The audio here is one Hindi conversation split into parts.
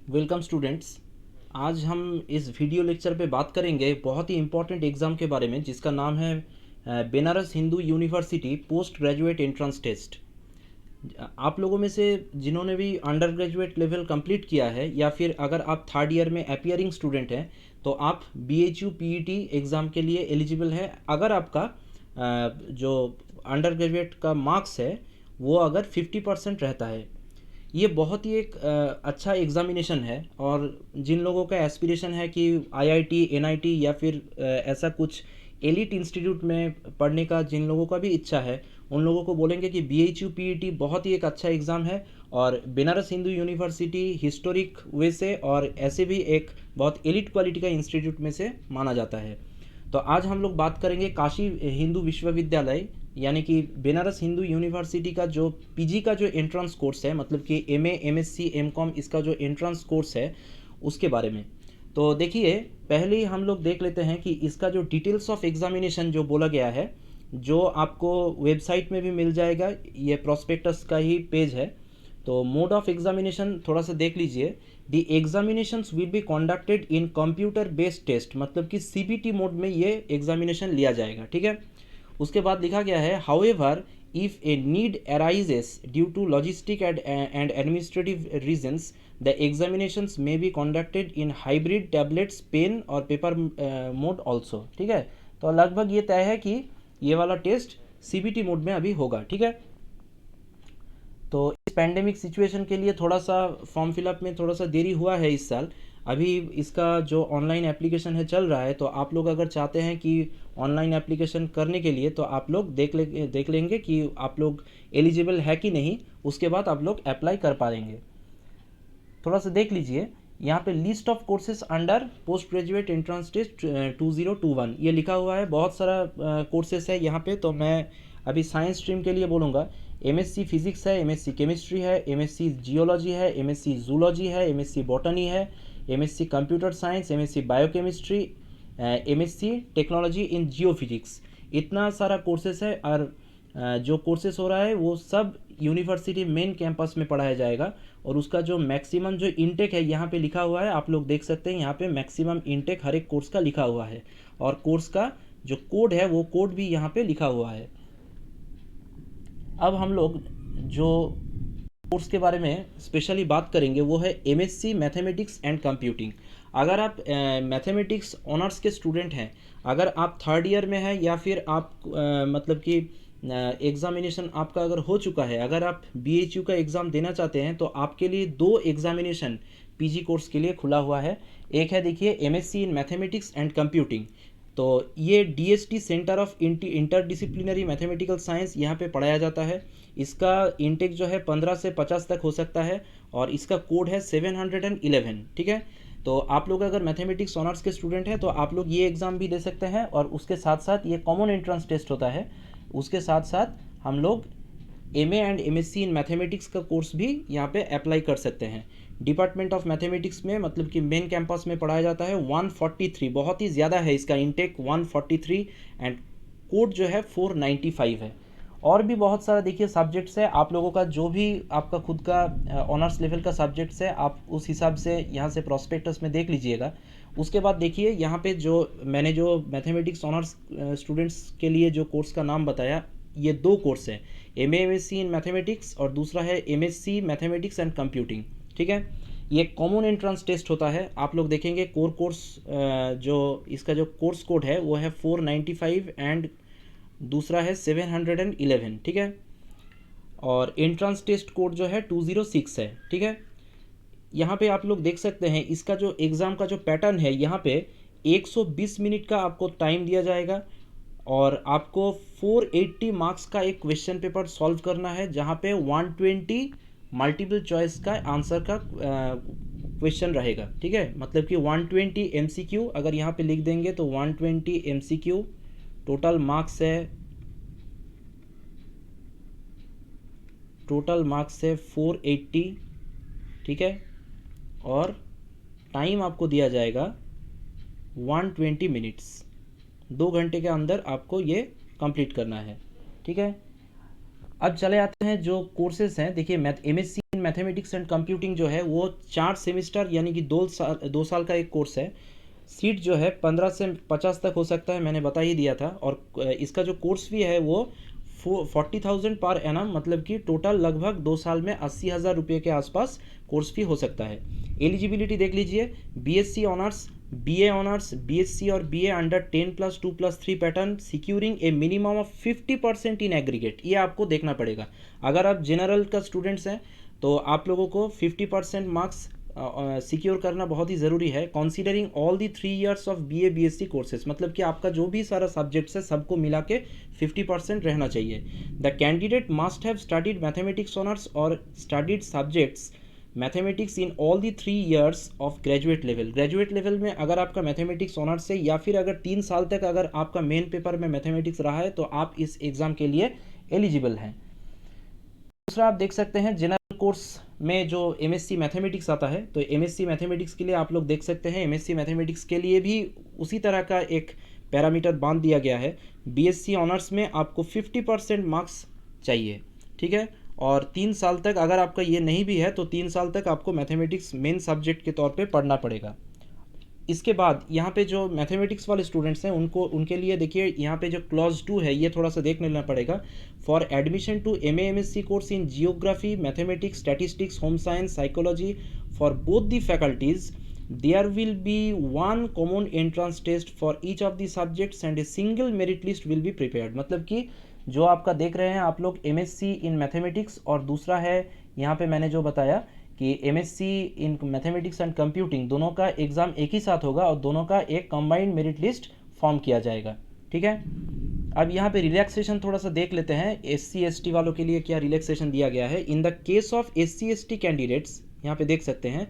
Welcome students. आज हम इस वीडियो लेक्चर पे बात करेंगे बहुत ही इम्पॉर्टेंट एग्ज़ाम के बारे में जिसका नाम है Banaras Hindu university post graduate entrance test. आप लोगों में से जिन्होंने भी अंडर ग्रेजुएट लेवल कंप्लीट किया है या फिर अगर आप थर्ड ईयर में अपियरिंग स्टूडेंट हैं तो आप BHU PET एग्ज़ाम के लिए एलिजिबल है अगर आपका जो अंडर ग्रेजुएट का मार्क्स है वो अगर 50% रहता है। ये बहुत ही एक अच्छा एग्ज़ामिनेशन है और जिन लोगों का एस्पिरेशन है कि IIT NIT या फिर ऐसा कुछ एलिट इंस्टीट्यूट में पढ़ने का जिन लोगों का भी इच्छा है उन लोगों को बोलेंगे कि BHU PET बहुत ही एक अच्छा एग्ज़ाम है और बनारस हिंदू यूनिवर्सिटी हिस्टोरिक वे से और ऐसे भी एक बहुत एलिट क्वालिटी का इंस्टीट्यूट में से माना जाता है। तो आज हम लोग बात करेंगे काशी हिंदू विश्वविद्यालय यानी कि बनारस हिंदू यूनिवर्सिटी का जो PG का जो एंट्रेंस कोर्स है, मतलब कि MA MSc MCOM इसका जो एंट्रेंस कोर्स है उसके बारे में। तो देखिए, पहले ही हम लोग देख लेते हैं कि इसका जो डिटेल्स ऑफ एग्जामिनेशन जो बोला गया है, जो आपको वेबसाइट में भी मिल जाएगा, ये प्रोस्पेक्टस का ही पेज है। तो मोड ऑफ एग्जामिनेशन थोड़ा सा देख लीजिए। The examinations will be conducted in computer based test, मतलब कि CBT मोड में ये एग्जामिनेशन लिया जाएगा, ठीक है। उसके बाद लिखा गया है however if a need arises due to logistic and administrative reasons the examinations may be conducted in hybrid tablets pen और पेपर मोड ऑल्सो, ठीक है। तो लगभग ये तय है कि ये वाला टेस्ट CBT मोड में अभी होगा, ठीक है। तो इस पैंडेमिक सिचुएशन के लिए थोड़ा सा फॉर्म फिलअप में थोड़ा सा देरी हुआ है इस साल। अभी इसका जो ऑनलाइन एप्लीकेशन है चल रहा है, तो आप लोग अगर चाहते हैं कि ऑनलाइन एप्लीकेशन करने के लिए तो आप लोग देख लेंगे कि आप लोग एलिजिबल है कि नहीं, उसके बाद आप लोग अप्लाई कर पाएंगे। थोड़ा सा देख लीजिए, यहाँ पे list of courses under post graduate entrance test 2021 ये लिखा हुआ है। बहुत सारा कोर्सेज है यहाँ पे, तो मैं अभी साइंस स्ट्रीम के लिए बोलूँगा। MSc फिजिक्स है, MSc केमिस्ट्री है, MSc जियोलॉजी है, MSc जूलॉजी है, MSc बॉटनी है, MSc computer science, MSc biochemistry, MSc technology in geophysics. इतना सारा कोर्सेस है और जो कोर्सेस हो रहा है वो सब यूनिवर्सिटी मेन कैंपस में पढ़ाया जाएगा। और उसका जो मैक्सिमम जो इनटेक है यहाँ पे लिखा हुआ है, आप लोग देख सकते हैं यहाँ पे मैक्सिमम इनटेक हर एक कोर्स का लिखा हुआ है और कोर्स का जो कोड है वो कोड भी यहाँ पे लिखा हुआ है। अब हम लोग जो कोर्स के बारे में स्पेशली बात करेंगे वो है MSc मैथमेटिक्स एंड कंप्यूटिंग। अगर आप मैथमेटिक्स ऑनर्स के स्टूडेंट हैं, अगर आप थर्ड ईयर में हैं या फिर आप मतलब कि एग्ज़ामिनेशन आपका अगर हो चुका है, अगर आप BHU का एग्ज़ाम देना चाहते हैं तो आपके लिए दो एग्ज़ामिनेशन PG कोर्स के लिए खुला हुआ है। एक है देखिए MSc in mathematics and computing, तो ये DST centre of interdisciplinary mathematical science यहाँ पे पढ़ाया जाता है। इसका इंटेक जो है 15 से 50 तक हो सकता है और इसका कोड है 711, ठीक है। तो आप लोग अगर मैथमेटिक्स ऑनर्स के स्टूडेंट हैं तो आप लोग ये एग्ज़ाम भी दे सकते हैं और उसके साथ साथ ये कॉमन एंट्रेंस टेस्ट होता है। उसके साथ साथ हम लोग MA and MSc in mathematics का कोर्स भी यहाँ पे अप्लाई कर सकते हैं। डिपार्टमेंट ऑफ मैथमेटिक्स में, मतलब कि मेन कैंपस में पढ़ाया जाता है। 143 बहुत ही ज़्यादा है इसका इंटेक, 143 एंड कोड जो है 495 है। और भी बहुत सारा देखिए सब्जेक्ट्स है, आप लोगों का जो भी आपका खुद का ऑनर्स लेवल का सब्जेक्ट्स है आप उस हिसाब से यहाँ से प्रोस्पेक्टस में देख लीजिएगा। उसके बाद देखिए यहाँ पे जो मैंने जो मैथमेटिक्स ऑनर्स स्टूडेंट्स के लिए जो कोर्स का नाम बताया, ये दो कोर्स है, MA MSc इन मैथमेटिक्स और दूसरा है MSc मैथमेटिक्स एंड कंप्यूटिंग, ठीक है। ये कॉमन एंट्रेंस टेस्ट होता है। आप लोग देखेंगे कोर कोर्स जो इसका जो कोर्स कोड है वो है 495 एंड दूसरा है 711, ठीक है। और एंट्रेंस टेस्ट कोड जो है 206 है, ठीक है। यहाँ पे आप लोग देख सकते हैं इसका जो एग्ज़ाम का जो पैटर्न है, यहाँ पे 120 मिनट का आपको टाइम दिया जाएगा और आपको 480 मार्क्स का एक क्वेश्चन पेपर सॉल्व करना है, जहाँ पे 120 मल्टीपल चॉइस का आंसर का क्वेश्चन रहेगा, ठीक है। मतलब कि 120 MCQ अगर यहाँ पे लिख देंगे तो 120 MCQ। टोटल मार्क्स है 480, ठीक है। और टाइम आपको दिया जाएगा 120 मिनट्स, 2 घंटे के अंदर आपको ये कंप्लीट करना है, ठीक है। अब चले आते हैं जो कोर्सेज हैं। देखिए math MSc in mathematics and computing जो है वो 4 सेमेस्टर यानी कि 2 साल का एक कोर्स है। सीट जो है 15 से 50 तक हो सकता है, मैंने बता ही दिया था। और इसका जो कोर्स फी है वो 40,000 पर एनम, मतलब कि टोटल लगभग 2 साल में 80,000 रुपये के आसपास कोर्स फी हो सकता है। एलिजिबिलिटी देख लीजिए, BSc honours, BA honours, BSc और BA under 10+2+3 pattern securing a minimum of 50% in aggregate, ये आपको देखना पड़ेगा। अगर आप जनरल का स्टूडेंट्स हैं तो आप लोगों को 50% मार्क्स सिक्योर करना बहुत ही ज़रूरी है, considering all the 3 years of BA BSc courses, मतलब कि आपका जो भी सारा सब्जेक्ट्स है सबको मिला के 50% रहना चाहिए। The candidate must have studied mathematics honours और studied subjects mathematics in all the 3 years of graduate level. Graduate level में अगर आपका मैथमेटिक्स ऑनर्स है या फिर अगर 3 साल तक अगर आपका मेन पेपर में मैथमेटिक्स रहा है तो आप इस एग्ज़ाम के लिए एलिजिबल हैं। दूसरा आप देख सकते हैं जनरल कोर्स में जो एमएससी मैथमेटिक्स आता है, तो एमएससी मैथमेटिक्स के लिए आप लोग देख सकते हैं एमएससी मैथमेटिक्स के लिए भी उसी तरह का एक पैरामीटर बांध दिया गया है। बीएससी ऑनर्स में आपको 50% मार्क्स चाहिए, ठीक है। और 3 साल तक अगर आपका ये नहीं भी है तो 3 साल तक आपको मैथमेटिक्स मेन सब्जेक्ट के तौर पे पढ़ना पड़ेगा। इसके बाद यहाँ पे जो मैथमेटिक्स वाले स्टूडेंट्स हैं उनके लिए देखिए यहाँ पे जो क्लॉज 2 है ये थोड़ा सा देख लेना पड़ेगा। For admission to MSc course in geography, mathematics, statistics, home science, psychology for both the faculties there will be one common entrance test for each of the subjects and a single merit list will be prepared. मतलब कि जो आपका देख रहे हैं आप लोग एमएससी इन मैथमेटिक्स और दूसरा है यहाँ पे मैंने जो बताया कि MSc in mathematics and computing, दोनों का एग्ज़ाम एक ही साथ होगा और दोनों का एक कंबाइंड मेरिट लिस्ट फॉर्म किया जाएगा, ठीक है। अब यहाँ पे रिलैक्सेशन थोड़ा सा देख लेते हैं, एससी एसटी वालों के लिए क्या रिलैक्सेशन दिया गया है। In the case of SC ST candidates, यहाँ पे देख सकते हैं,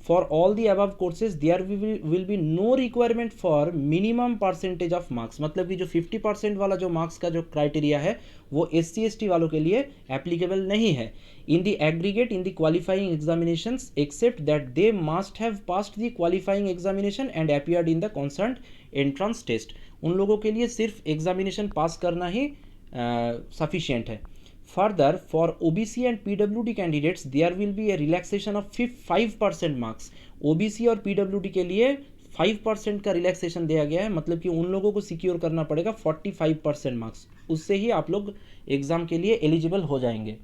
for all the above courses there will be no requirement for minimum percentage of marks. मतलब कि जो 50% वाला जो मार्क्स का जो क्राइटेरिया है वो एससी एसटी वालों के लिए एप्लीकेबल नहीं है। In the aggregate in the qualifying examinations except that they must have passed the qualifying examination and appeared in the concern entrance test. उन लोगों के लिए सिर्फ एग्जामिनेशन पास करना ही सफिशिएंट है। Further, for OBC and PWD candidates, there will be a relaxation of 5% marks. OBC और PWD के लिए 5% का रिलैक्सेशन दिया गया है, मतलब कि उन लोगों को सिक्योर करना पड़ेगा 45% मार्क्स, उससे ही आप लोग एग्ज़ाम के लिए एलिजिबल हो जाएंगे।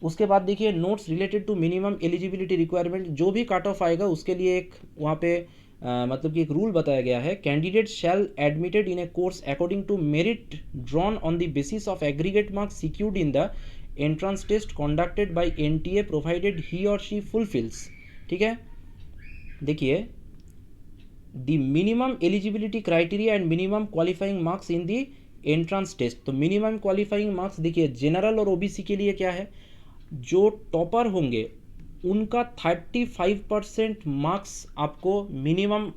उसके बाद देखिए notes related to minimum eligibility requirement, जो भी कट ऑफ आएगा उसके लिए एक वहाँ पे मतलब कि एक रूल बताया गया है। Candidate shall admitted in a course according to merit drawn on the basis of aggregate marks secured in the entrance test conducted by NTA provided he और शी फुलफिल्स, ठीक है। देखिए the minimum eligibility criteria and minimum qualifying marks in the entrance test. तो मिनिमम क्वालिफाइंग मार्क्स देखिए जनरल और ओबीसी के लिए क्या है, जो टॉपर होंगे उनका 35% मार्क्स आपको मिनिमम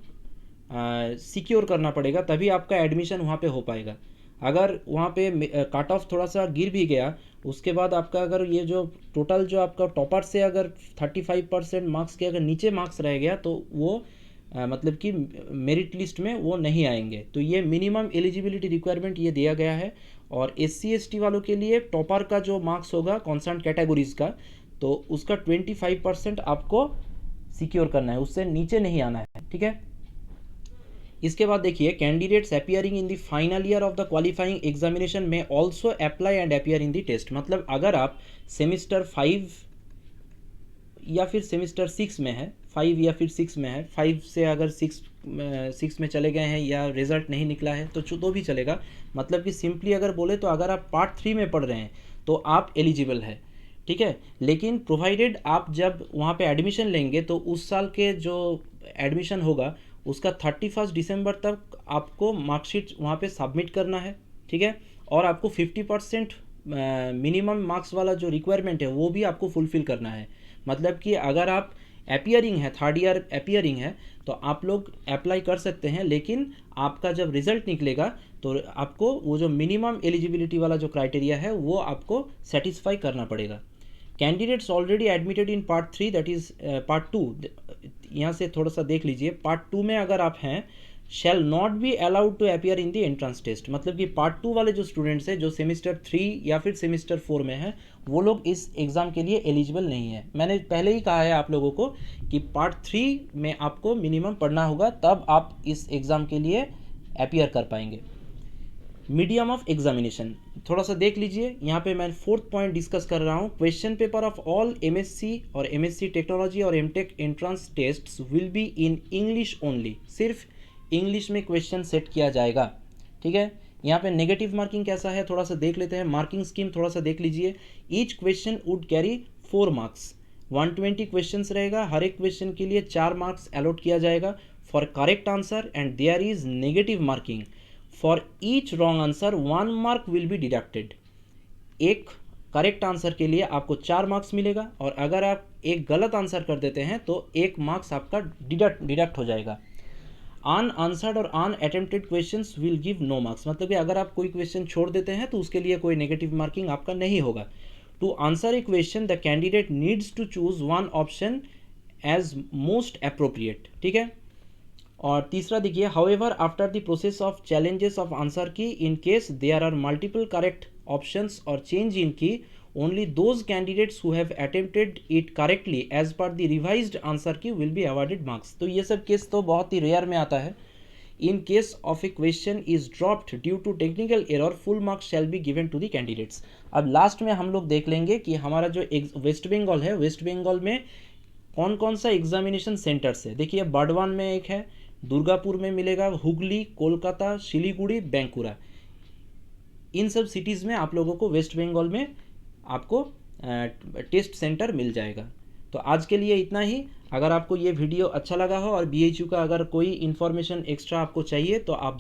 सिक्योर करना पड़ेगा, तभी आपका एडमिशन वहाँ पे हो पाएगा। अगर वहाँ पे कट ऑफ थोड़ा सा गिर भी गया, उसके बाद आपका अगर ये जो टोटल जो आपका टॉपर से अगर 35% मार्क्स के अगर नीचे मार्क्स रह गया तो वो मतलब कि मेरिट लिस्ट में वो नहीं आएंगे। तो ये मिनिमम एलिजिबिलिटी रिक्वायरमेंट ये दिया गया है। और एससी एसटी वालों के लिए टॉपर का जो मार्क्स होगा कॉन्सर्न कैटेगरीज का, तो उसका 25% आपको सिक्योर करना है, उससे नीचे नहीं आना है, ठीक है। इसके बाद देखिए candidates appearing in the final year of the qualifying examination में also apply and appear in the test. मतलब अगर आप सेमिस्टर 5 या फिर सेमिस्टर 6 में है, 5 या फिर 6 में है, 5 से अगर 6 में चले गए हैं या रिजल्ट नहीं निकला है तो भी चलेगा। मतलब कि सिंपली अगर बोले तो अगर आप पार्ट 3 में पढ़ रहे हैं तो आप एलिजिबल है, ठीक है। लेकिन प्रोवाइडेड आप जब वहाँ पे एडमिशन लेंगे तो उस साल के जो एडमिशन होगा उसका 31 दिसंबर तक आपको मार्कशीट वहाँ पे सबमिट करना है, ठीक है। और आपको 50% मिनिमम मार्क्स वाला जो रिक्वायरमेंट है वो भी आपको फुलफ़िल करना है। मतलब कि अगर आप अपीयरिंग है, 3rd ईयर अपीयरिंग है तो आप लोग अप्लाई कर सकते हैं, लेकिन आपका जब रिज़ल्ट निकलेगा तो आपको वो जो मिनिमम एलिजिबिलिटी वाला जो क्राइटेरिया है वो आपको सेटिस्फाई करना पड़ेगा। Candidates already admitted in part 3 that is part 2, यहाँ से थोड़ा सा देख लीजिए। पार्ट 2 में अगर आप हैं shall not be allowed to appear in the entrance test. मतलब कि पार्ट 2 वाले जो स्टूडेंट्स हैं जो सेमिस्टर 3 या फिर सेमिस्टर 4 में है, वो लोग इस एग्ज़ाम के लिए एलिजिबल नहीं है। मैंने पहले ही कहा है आप लोगों को कि पार्ट 3 में आपको मिनिमम पढ़ना होगा, तब आप इस एग्ज़ाम के लिए अपीयर कर पाएंगे। मीडियम ऑफ एग्जामिनेशन थोड़ा सा देख लीजिए, यहाँ पे मैं 4th पॉइंट डिस्कस कर रहा हूँ। Question paper of all MSc और एमएससी टेक्नोलॉजी और MTech entrance tests will be in English only. सिर्फ इंग्लिश में क्वेश्चन सेट किया जाएगा, ठीक है। यहाँ पे नेगेटिव मार्किंग कैसा है थोड़ा सा देख लेते हैं। मार्किंग स्कीम थोड़ा सा देख लीजिए। Each question would carry 4 marks. 120 questions रहेगा, हर एक क्वेश्चन के लिए 4 मार्क्स अलॉट किया जाएगा for correct answer, and there is negative marking. For each wrong answer 1 mark will be deducted. एक करेक्ट आंसर के लिए आपको 4 मार्क्स मिलेगा, और अगर आप एक गलत आंसर कर देते हैं तो 1 मार्क्स आपका डिडक्ट हो जाएगा। अनआंसर्ड और unattempted questions will give no marks. मतलब कि अगर आप कोई क्वेश्चन छोड़ देते हैं तो उसके लिए कोई नेगेटिव मार्किंग आपका नहीं होगा। To answer a question the candidate needs to choose one option as most appropriate, ठीक है। और तीसरा देखिए, however after the process of challenges of answer key, in case there are multiple correct options और change in key, only those candidates who have attempted it correctly as per the revised answer key will be awarded marks. तो ये सब केस तो बहुत ही रेयर में आता है। In case of a question is dropped due to technical error, full marks shall be given to the candidates. अब लास्ट में हम लोग देख लेंगे कि हमारा जो वेस्ट बंगाल है, वेस्ट बंगाल में कौन कौन सा एग्जामिनेशन सेंटर्स है। देखिए बर्डवान में एक है, दुर्गापुर में मिलेगा, हुगली, कोलकाता, शिलीगुड़ी, बैंकुरा। इन सब सिटीज़ में आप लोगों को वेस्ट बंगाल में आपको टेस्ट सेंटर मिल जाएगा। तो आज के लिए इतना ही। अगर आपको ये वीडियो अच्छा लगा हो और बीएचयू का अगर कोई इन्फॉर्मेशन एक्स्ट्रा आपको चाहिए तो आप